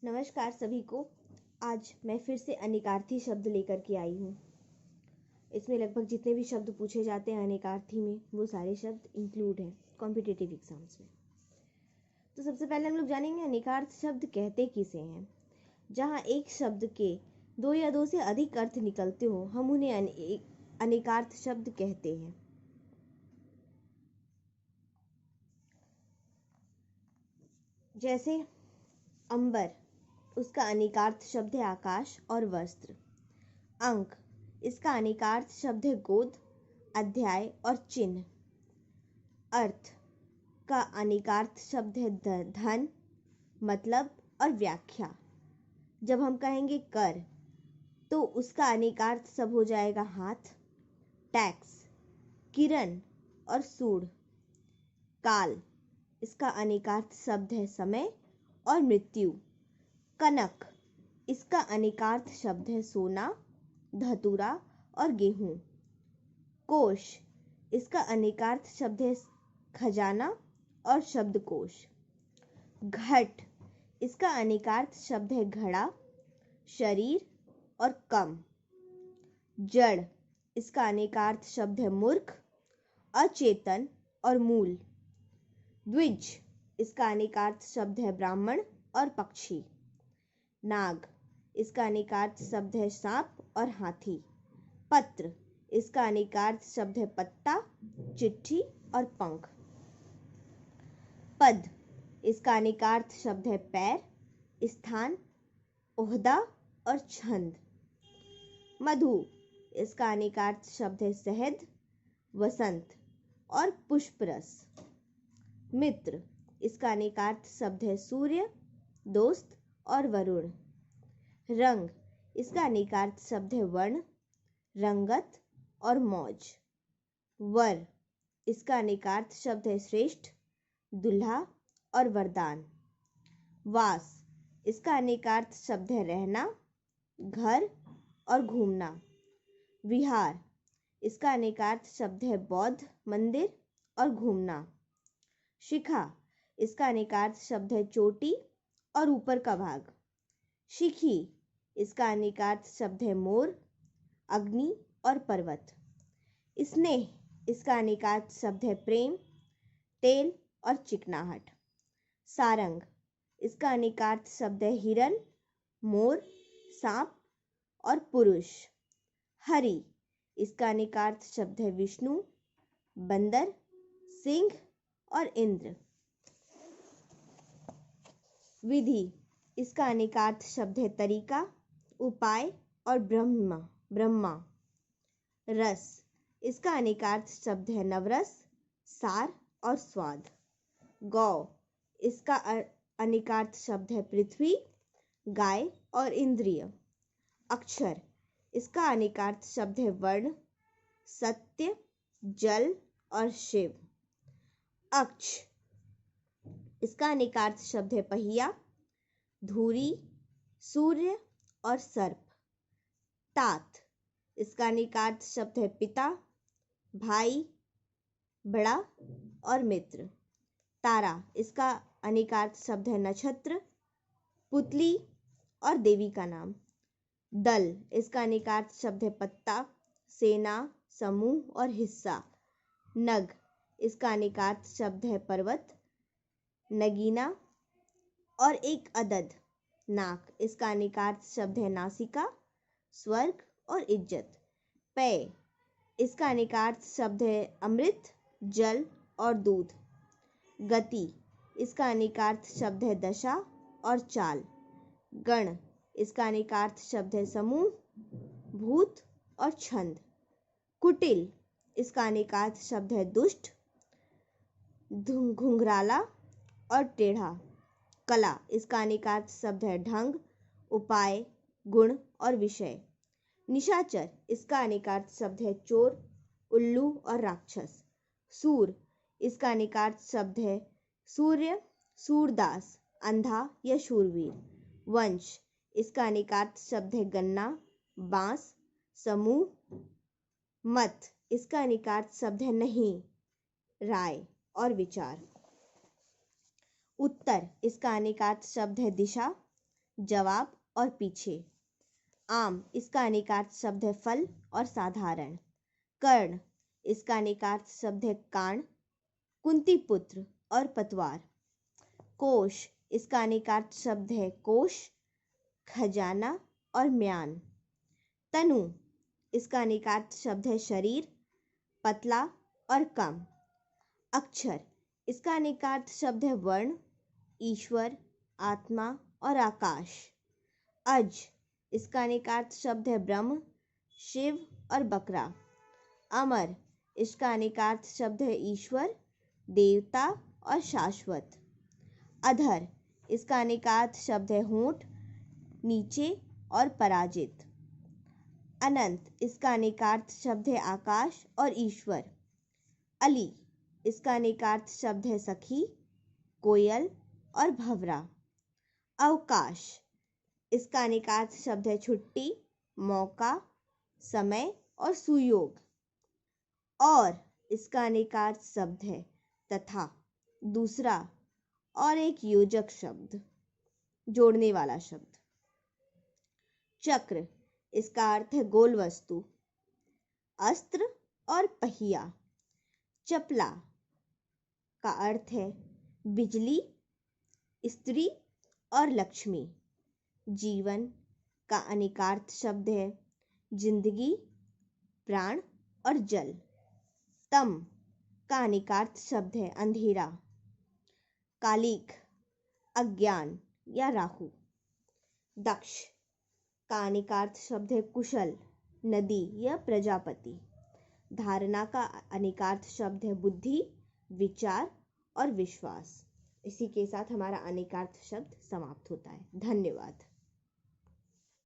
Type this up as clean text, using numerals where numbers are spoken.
नमस्कार सभी को। आज मैं फिर से अनेकार्थी शब्द लेकर के आई हूँ। इसमें लगभग जितने भी शब्द पूछे जाते हैं अनेकार्थी में, वो सारे शब्द इंक्लूड हैं कॉम्पिटिटिव एग्जाम्स में। तो सबसे पहले हम लोग जानेंगे अनेकार्थ शब्द कहते किसे हैं। जहाँ एक शब्द के दो या दो से अधिक अर्थ निकलते हो, हम उन्हें अनेकार्थ शब्द कहते हैं। जैसे अंबर, उसका अनेकार्थ शब्द है आकाश और वस्त्र। अंक, इसका अनेकार्थ शब्द है गोद, अध्याय और चिन्ह। अर्थ का अनेकार्थ शब्द है धन, मतलब और व्याख्या। जब हम कहेंगे कर, तो उसका अनेकार्थ सब हो जाएगा हाथ। टैक्स, किरण और सूढ़। काल, इसका अनेकार्थ शब्द है समय और मृत्यु। कनक, इसका अनेकार्थ शब्द है सोना, धतूरा और गेहूं। कोश, इसका अनेकार्थ शब्द है खजाना और शब्दकोश। घट, इसका अनेकार्थ शब्द है घड़ा, शरीर और कम। जड़, इसका अनेकार्थ शब्द है मूर्ख, अचेतन और मूल। द्विज, इसका अनेकार्थ शब्द है ब्राह्मण और पक्षी। नाग, इसका अनेकार्थ शब्द है सांप और हाथी। पत्र, इसका अनेकार्थ शब्द है पत्ता, चिट्ठी और पंख। पद, इसका अनेकार्थ शब्द है पैर, स्थान, ओहदा और छंद। मधु, इसका अनेकार्थ शब्द है शहद, वसंत और पुष्परस। मित्र, इसका अनेकार्थ शब्द है सूर्य, दोस्त और वरुण। रंग, इसका अनेकार्थ शब्द है वर्ण, रंगत और मौज। वर, इसका अनेकार्थ शब्द है श्रेष्ठ, दुल्हा और वरदान। वास, इसका अनेकार्थ शब्द है रहना, घर और घूमना। विहार, इसका अनेकार्थ शब्द है बौद्ध मंदिर और घूमना। शिखा, इसका अनेकार्थ शब्द है चोटी और ऊपर का भाग। शिखी, इसका अनेकार्थ शब्द है मोर, अग्नि और पर्वत। स्नेह, इसका अनेकार्थ शब्द है प्रेम, तेल और चिकनाहट। सारंग, इसका अनेकार्थ शब्द है हिरन, मोर, सांप और पुरुष। हरि, इसका अनेकार्थ शब्द है विष्णु, बंदर, सिंह और इंद्र। विधि, इसका अनेकार्थ शब्द है तरीका, उपाय और ब्रह्मा। रस, इसका अनेकार्थ शब्द है नवरस, सार और स्वाद। गौ, इसका अनेकार्थ शब्द है पृथ्वी, गाय और इंद्रिय। अक्षर, इसका अनेकार्थ शब्द है वर्ण, सत्य, जल और शिव। अक्ष, इसका अनेकार्थ शब्द है पहिया, धूरी, सूर्य और सर्प। तात, इसका अनेकार्थ शब्द है पिता, भाई, बड़ा और मित्र। तारा, इसका अनेकार्थ शब्द है नक्षत्र, पुतली और देवी का नाम। दल, इसका अनेकार्थ शब्द है पत्ता, सेना, समूह और हिस्सा। नग, इसका अनेकार्थ शब्द है पर्वत, नगीना और एक अदद। नाक, इसका अनेकार्थ शब्द है नासिका, स्वर्ग और इज्जत। पेय, इसका अनेकार्थ शब्द है अमृत, जल और दूध। गति, इसका अनेकार्थ शब्द है दशा और चाल। गण, इसका अनेकार्थ शब्द है समूह, भूत और छंद। कुटिल, इसका अनेकार्थ शब्द है दुष्ट, घुंघराला और टेढ़ा। कला, इसका अनेकार्थ शब्द है ढंग, उपाय, गुण और विषय। निशाचर, इसका अनेकार्थ शब्द है चोर, उल्लू और राक्षस। सूर, इसका अनेकार्थ शब्द है सूर्य, सूरदास, अंधा या शूरवीर। वंश, इसका अनेकार्थ शब्द है गन्ना, बांस, समूह। मत, इसका अनेकार्थ शब्द है नहीं, राय और विचार। उत्तर, इसका अनेकार्थ शब्द है दिशा, जवाब और पीछे। आम, इसका अनेकार्थ शब्द है फल और साधारण। कर्ण, इसका अनेकार्थ शब्द है कान। कुंती पुत्र और पतवार। कोश, इसका अनेकार्थ शब्द है कोश, खजाना और म्यान। तनु, इसका अनेकार्थ शब्द है शरीर, पतला और कम। अक्षर, इसका अनेकार्थ शब्द है वर्ण, ईश्वर, आत्मा और आकाश। अज, इसका अनेकार्थ शब्द है ब्रह्म, शिव और बकरा। अमर, इसका अनेकार्थ शब्द है ईश्वर, देवता और शाश्वत। अधर, इसका अनेकार्थ शब्द है होंठ, नीचे और पराजित। अनंत, इसका अनेकार्थ शब्द है आकाश और ईश्वर। अली, इसका अनेकार्थ शब्द है सखी, कोयल और भंवरा। अवकाश, इसका अनेकार्थ शब्द है छुट्टी, मौका, समय और सुयोग। और, इसका अनेकार्थ शब्द है तथा, दूसरा और एक योजक शब्द, जोड़ने वाला शब्द। चक्र, इसका अर्थ है गोल वस्तु। अस्त्र और पहिया। चपला का अर्थ है बिजली, स्त्री और लक्ष्मी। जीवन का अनेकार्थ शब्द है जिंदगी, प्राण और जल। तम का अनेकार्थ शब्द है अंधेरा। कालिक, अज्ञान या राहु। दक्ष का अनेकार्थ शब्द है कुशल, नदी या प्रजापति। धारणा का अनेकार्थ शब्द है बुद्धि, विचार और विश्वास। इसी के साथ हमारा अनेकार्थ शब्द समाप्त होता है। धन्यवाद।